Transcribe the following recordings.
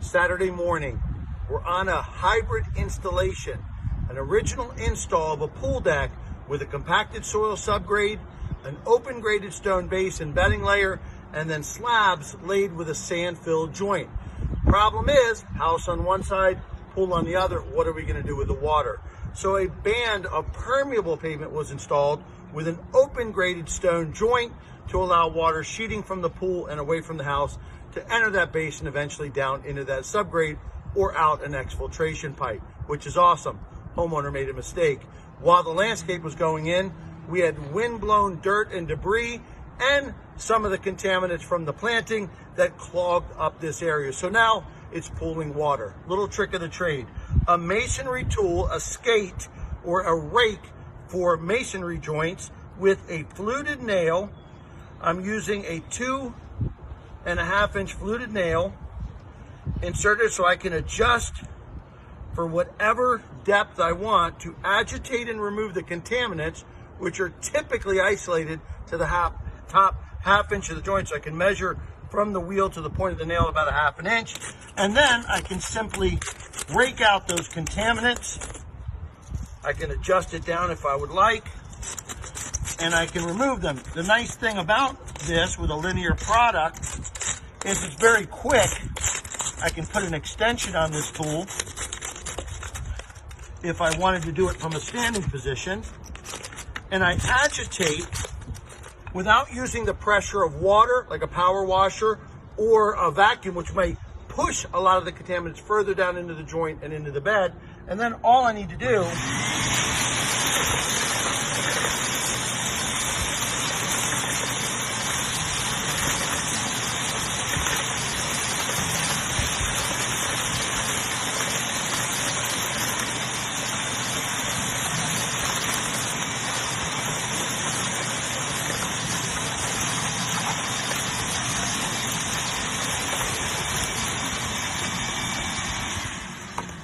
Saturday morning. We're on a hybrid installation, an original install of a pool deck with a compacted soil subgrade, an open graded stone base and bedding layer, and then slabs laid with a sand-filled joint. Problem is, house on one side, pool on the other. What are we going to do with the water? So a band of permeable pavement was installed with an open graded stone joint to allow water sheeting from the pool and away from the house to enter that basin, eventually down into that subgrade or out an exfiltration pipe, which is awesome. Homeowner made a mistake. While the landscape was going in, we had wind-blown dirt and debris and some of the contaminants from the planting that clogged up this area. So now it's pooling water. Little trick of the trade. A masonry tool, a skate or a rake for masonry joints with a fluted nail. I'm using a 2.5-inch fluted nail inserted so I can adjust for whatever depth I want to agitate and remove the contaminants, which are typically isolated to the top half inch of the joint. So I can measure from the wheel to the point of the nail about 1/2 inch. And then I can simply rake out those contaminants. I can adjust it down if I would like, and I can remove them. The nice thing about this with a linear product is it's very quick. I can put an extension on this tool if I wanted to do it from a standing position, and I agitate without using the pressure of water like a power washer or a vacuum, which may push a lot of the contaminants further down into the joint and into the bed. And then all I need to do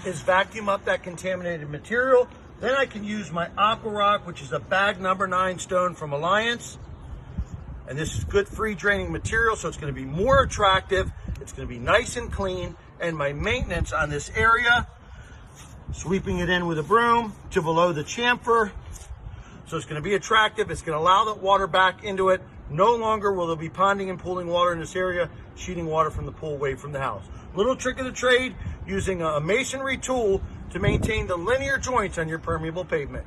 is vacuum up that contaminated material. Then I can use my Aqua Rock, which is a bag number 9 stone from Alliance. And this is good free draining material, so it's going to be more attractive. It's going to be nice and clean. And my maintenance on this area, sweeping it in with a broom to below the chamfer. So it's going to be attractive. It's going to allow that water back into it. No longer will there be ponding and pooling water in this area, sheeting water from the pool away from the house. Little trick of the trade, using a masonry tool to maintain the linear joints on your permeable pavement.